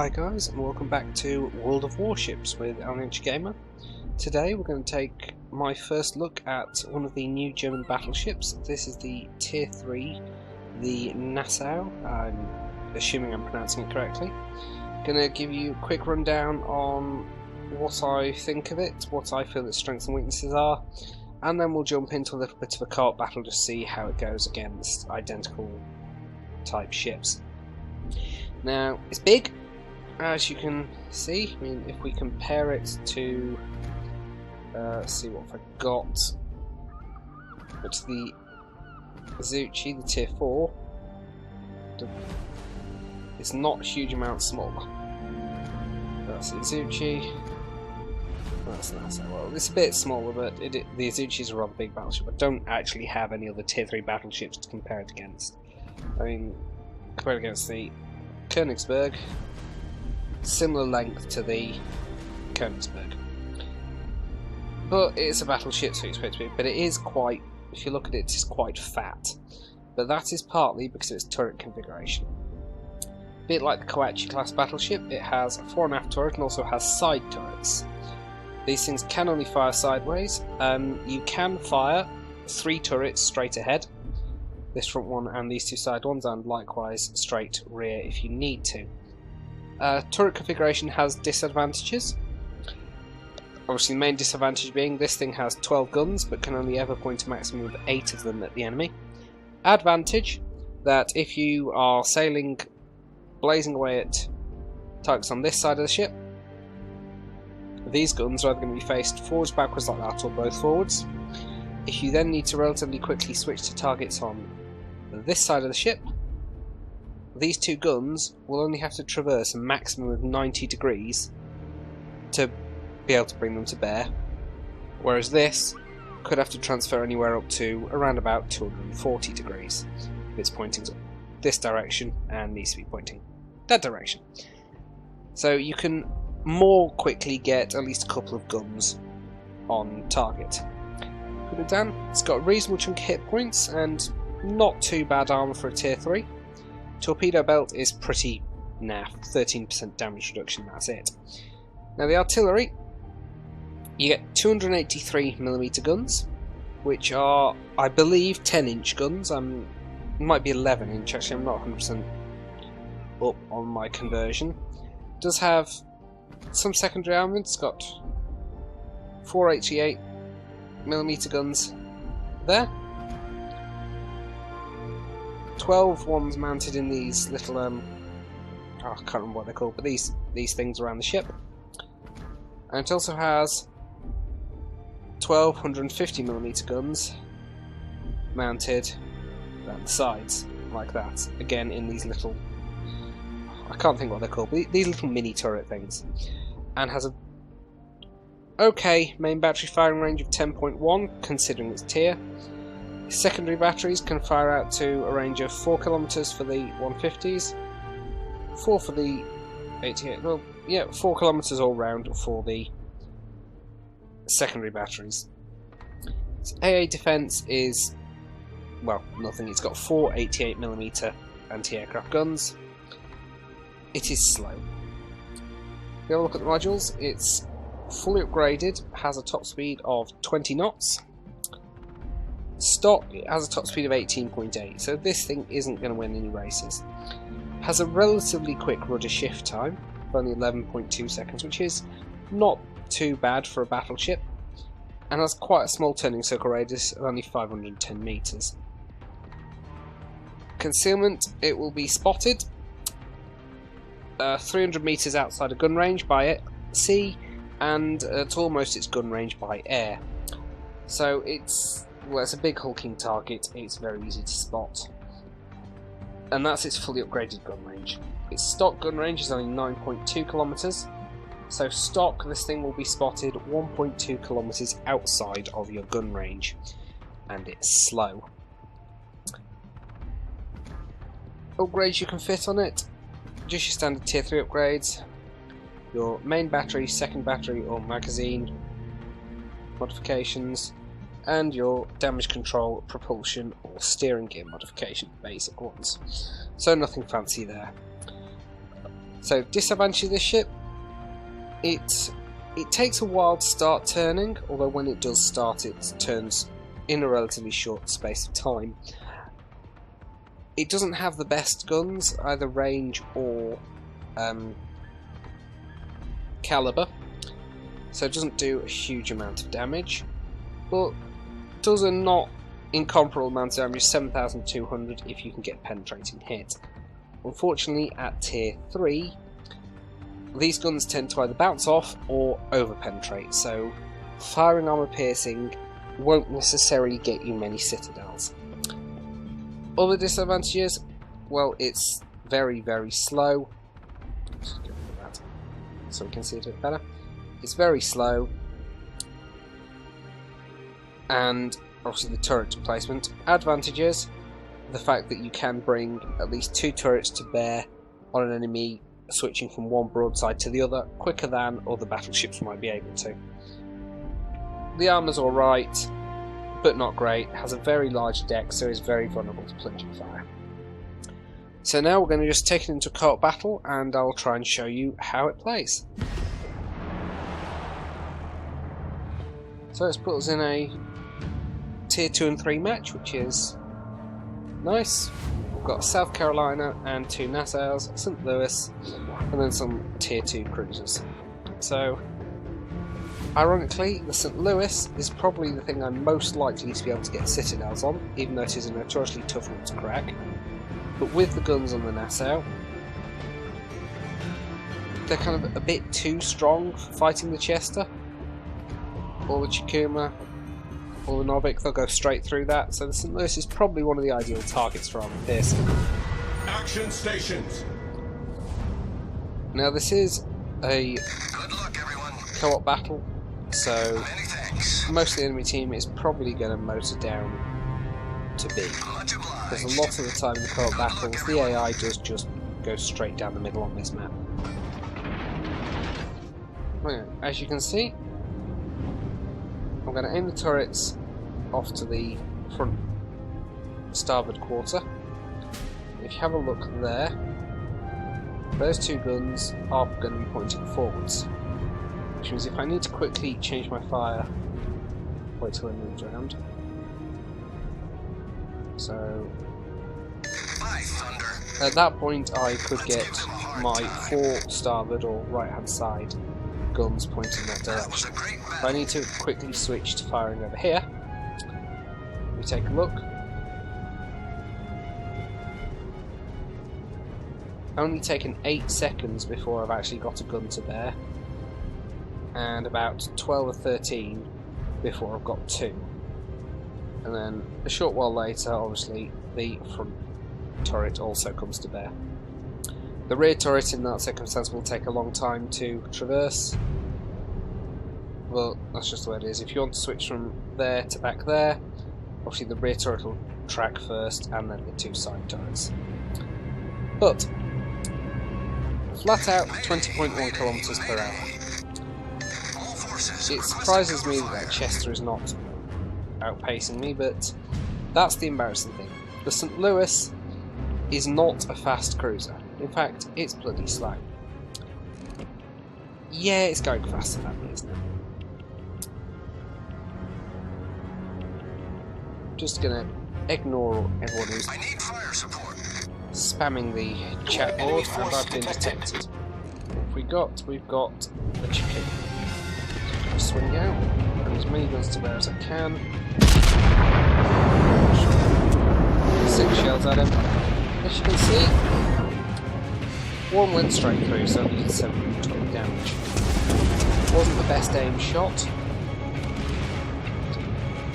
Hi guys, and welcome back to World of Warships with Armoured Gamer. Today we're going to take my first look at one of the new German battleships. This is the Tier 3, the Nassau. I'm assuming I'm pronouncing it correctly. Going to give you a quick rundown on what I think of it, what I feel its strengths and weaknesses are, and then we'll jump into a little bit of a co-op battle to see how it goes against identical type ships. Now, it's big, as you can see. I mean, if we compare it to, let's see what I've got. It's the Azuchi, the Tier 4. It's not a huge amount smaller. That's the Azuchi. That's Nassau. Well, it's a bit smaller, but the Azuchi is a rather big battleship. I don't actually have any other Tier 3 battleships to compare it against. I mean, compared against the Königsberg, similar length to the Königsberg, but it's a battleship, so you expect to be. But it is quite, if you look at it, it's quite fat. But that is partly because of its turret configuration. A bit like the Koachi class battleship, it has a fore and aft turret and also has side turrets. These things can only fire sideways. You can fire 3 turrets straight ahead, this front one and these 2 side ones, and likewise straight rear if you need to. Turret configuration has disadvantages. Obviously the main disadvantage being this thing has 12 guns but can only ever point a maximum of 8 of them at the enemy. Advantage, that if you are sailing, blazing away at targets on this side of the ship, these guns are either going to be faced forwards, backwards like that, or both forwards. If you then need to relatively quickly switch to targets on this side of the ship, these 2 guns will only have to traverse a maximum of 90 degrees to be able to bring them to bear, whereas this could have to transfer anywhere up to around about 240 degrees if it's pointing this direction and needs to be pointing that direction. So you can more quickly get at least a couple of guns on target. Put it down, it's got a reasonable chunk of hit points and not too bad armour for a Tier 3. Torpedo belt is pretty naff, 13% damage reduction, that's it. Now the artillery, you get 283mm guns, which are, I believe, 10-inch guns. It might be 11-inch, actually I'm not 100% up on my conversion. It does have some secondary armament. It's got 4 88mm guns there. 12 ones mounted in these little, I can't remember what they're called, but these things around the ship. And it also has 12 150mm guns mounted around the sides, like that. Again, in these little, I can't think what they're called, but these little mini turret things. And has a okay main battery firing range of 10.1, considering its tier. Secondary batteries can fire out to a range of 4 km for the 150s, 4 for the 88, well, yeah, 4 km all round for the secondary batteries. Its AA defense is, well, nothing. It's got 4 88mm anti-aircraft guns. It is slow. If you have a look at the modules, it's fully upgraded, has a top speed of 20 knots. Stock, it has a top speed of 18.8, so this thing isn't going to win any races. Has a relatively quick rudder shift time of only 11.2 seconds, which is not too bad for a battleship, and has quite a small turning circle radius of only 510 metres. Concealment, it will be spotted 300 metres outside of gun range by sea, and at almost its gun range by air. So it's a big hulking target, it's very easy to spot. And that's its fully upgraded gun range. Its stock gun range is only 9.2 kilometers, so stock this thing will be spotted 1.2 kilometers outside of your gun range, and it's slow. Upgrades you can fit on it, just your standard Tier 3 upgrades, your main battery, second battery or magazine modifications, and your damage control, propulsion or steering gear modification, basic ones. So nothing fancy there. So disadvantage of this ship, it takes a while to start turning, although when it does start it turns in a relatively short space of time. It doesn't have the best guns, either range or caliber, so it doesn't do a huge amount of damage, but does a not incomparable amount of damage, 7,200 if you can get penetrating hit. Unfortunately, at tier 3, these guns tend to either bounce off or over-penetrate, so firing armor piercing won't necessarily get you many citadels. Other disadvantages, well, it's very, very slow. Just get rid of that so we can see it a bit better. It's very slow, and obviously the turret placement. Advantages, the fact that you can bring at least 2 turrets to bear on an enemy switching from one broadside to the other quicker than other battleships might be able to. The armour's alright, but not great. It has a very large deck, so it's very vulnerable to plunging fire. So now we're going to just take it into a co-op battle, and I'll try and show you how it plays. So let's put us in a tier 2 and 3 match, which is nice. We've got South Carolina and 2 Nassaus, St. Louis, and then some tier 2 cruisers. So, ironically, the St. Louis is probably the thing I'm most likely to be able to get citadels on, even though it is a notoriously tough one to crack. But with the guns on the Nassau, they're kind of a bit too strong for fighting the Chester, or the Chikuma, or the Novik. They'll go straight through that, so the St. Louis is probably one of the ideal targets for armor piercing. Action stations! Now this is a co-op battle, so most of the enemy team is probably going to motor down to B. Because a lot of the time in the co-op battles, the AI does just go straight down the middle on this map. Well, as you can see, I'm going to aim the turrets off to the front starboard quarter. If you have a look there, those 2 guns are going to be pointing forwards, which means if I need to quickly change my fire, wait till it moves around. So at that point I could get my 4 starboard or right hand side guns pointing that direction. If I need to quickly switch to firing over here, we take a look. Only taken 8 seconds before I've actually got a gun to bear, and about 12 or 13 before I've got 2. And then a short while later, obviously, the front turret also comes to bear. The rear turret in that circumstance will take a long time to traverse. Well, that's just the way it is. If you want to switch from there to back there, obviously the rear turret will track first and then the 2 side turrets. But, flat out 20.1 kilometers per hour. It surprises me that Chester is not outpacing me, but that's the embarrassing thing. The St. Louis is not a fast cruiser. In fact, it's bloody slow. Yeah, it's going faster than me, isn't it? Just gonna ignore everyone who's spamming the chat board, and I've been detected. What have we got? We've got the chicken. Swing out, and as many guns to bear as I can. 6 shells at him. As you can see, 1 went straight through, so only did 720 damage. Wasn't the best aim shot.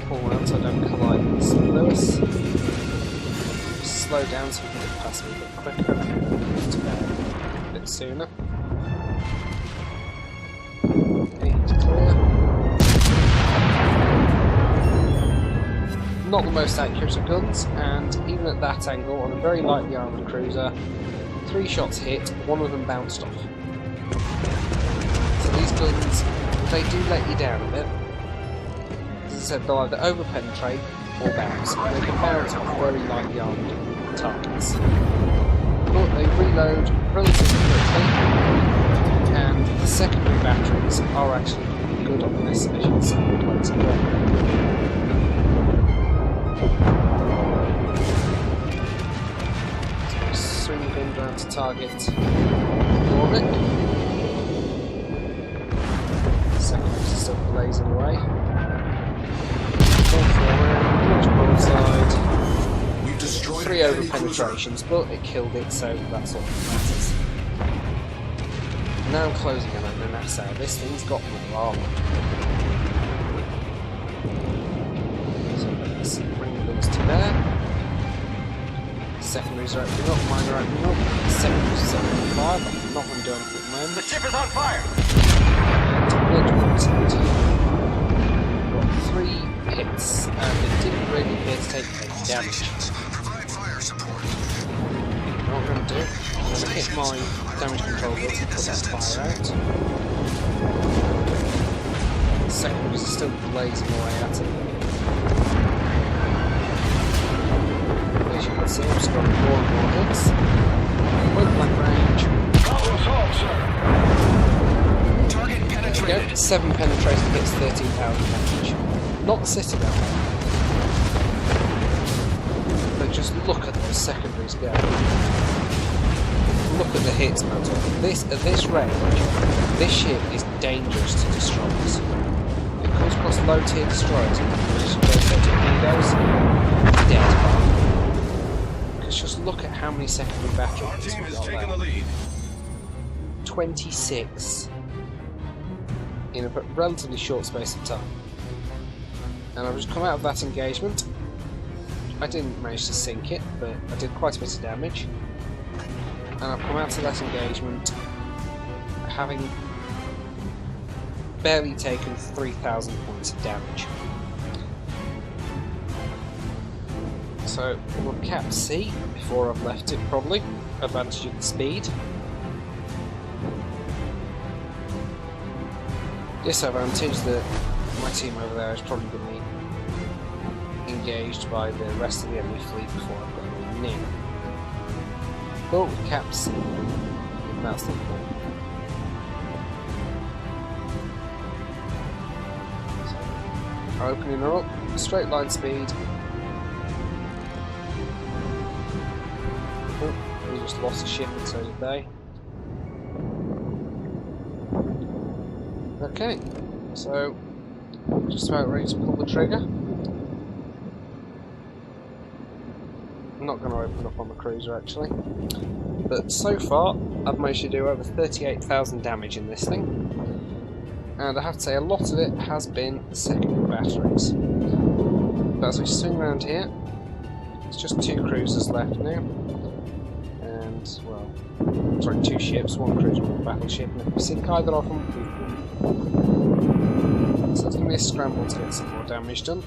Pull around so I don't collide with St. Louis. Slow down so we can get past me a bit quicker and to bear a bit sooner. Clear. Not the most accurate of guns, and even at that angle, on a very lightly armoured cruiser, 3 shots hit, 1 of them bounced off. So these guns, they do let you down a bit. As I said, they'll either over-penetrate or bounce, and they can bounce off very lightly armoured targets. but they reload relatively quickly, and the secondary batteries are actually pretty good on this, as you can see. Let's go. Swing the gun down to target orbit. Secondaries are still blazing away. Full forward, much broadside. We've destroyed 3 over penetrations, but it killed it, so that's all that matters. Now I'm closing in on the Nassau. This thing's got more armour. So let's bring the guns to there. Secondaries are opening up, mine are opening up. Secondaries are setting on fire, but I'm not going to do anything at the moment. The ship is on fire! And got 3 hits, and it didn't really appear to take any damage. Provide fire support. What I'm going to do, I'm going to hit my damage control button to put that fire out. The secondaries are still blazing away at it. As you can see, I'm scoring more and more hits. Point blank range. Problem solved, sir. Target There we penetrated. go. 7 penetrating hits, 13,000 damage. Not the citadel. But just look at those secondaries go. Look at the hits amount of this at this range. This ship is dangerous to destroyers. It comes across low tier destroyers and managed to go their torpedoes. Dead. Because just look at how many secondary Our batteries team we've is got taking the there. lead. 26 in a relatively short space of time. And I've just come out of that engagement. I didn't manage to sink it, but I did quite a bit of damage. And I've come out of that engagement having barely taken 3,000 points of damage. So we'll cap C before I've left it, probably. Advantage of the speed. Disadvantage that my team over there has probably been engaged by the rest of the enemy fleet before I've got any near. But with cap C, that's the point. So, opening her up, straight line speed. Oh, we just lost a ship and so did they. Okay, so just about ready to pull the trigger. I'm not going to open up on the cruiser actually, but so far I've managed to do over 38,000 damage in this thing, and I have to say a lot of it has been the secondary batteries. But as we swing around here, it's just 2 cruisers left now, and well, sorry, 2 ships, 1 cruiser, 1 battleship, and if we sink either of them, we've won. So it's going to be a scramble to get some more damage done.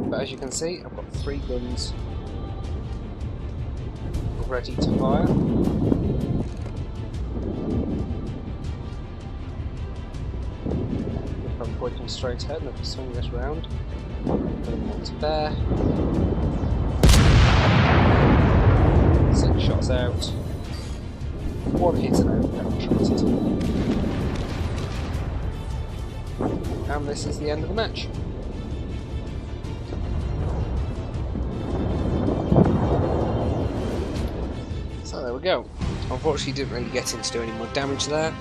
But as you can see, I've got 3 guns ready to fire. If I'm pointing straight ahead, let me swing this round. Put one to there. 6 shots out. 1 hit and over penetrated. And this is the end of the match. So there we go. Unfortunately didn't really get in to do any more damage there.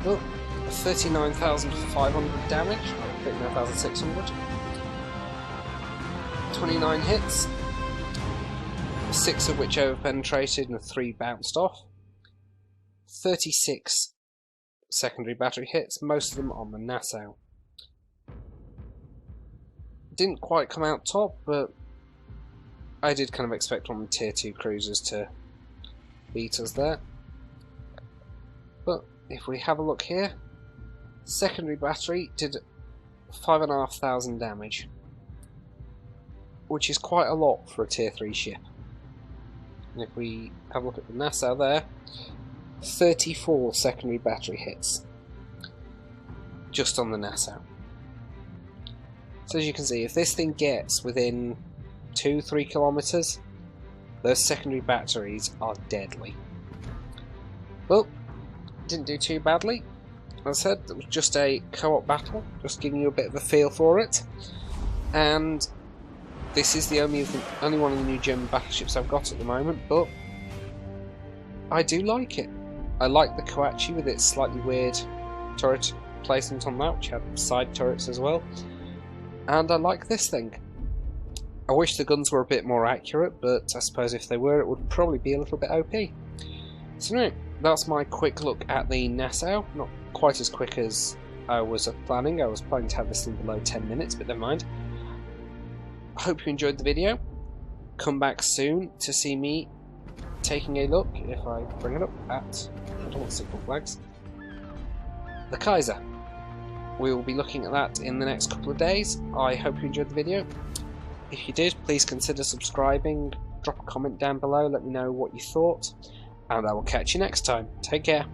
But 39,500 damage, or 39,600. 29 hits. 6 of which over-penetrated and 3 bounced off. 36 secondary battery hits, most of them on the Nassau. Didn't quite come out top, but I did kind of expect one of the tier 2 cruisers to beat us there. But if we have a look here, secondary battery did 5,500 damage, which is quite a lot for a tier 3 ship. And if we have a look at the Nassau there, 34 secondary battery hits just on the Nassau. So as you can see, if this thing gets within 2-3 kilometers, those secondary batteries are deadly. Well, didn't do too badly. As I said, it was just a co-op battle, just giving you a bit of a feel for it. And this is the only one of the new German battleships I've got at the moment, but I do like it. I like the Koachi with its slightly weird turret placement on that, which had side turrets as well. And I like this thing. I wish the guns were a bit more accurate, but I suppose if they were, it would probably be a little bit OP. So anyway, that's my quick look at the Nassau. Not quite as quick as I was planning. I was planning to have this thing below 10 minutes, but never mind. I hope you enjoyed the video. Come back soon to see me taking a look, if I bring it up, at, I don't want signal flags, the Kaiser. We will be looking at that in the next couple of days. I hope you enjoyed the video. If you did, please consider subscribing, drop a comment down below, let me know what you thought, and I will catch you next time. Take care.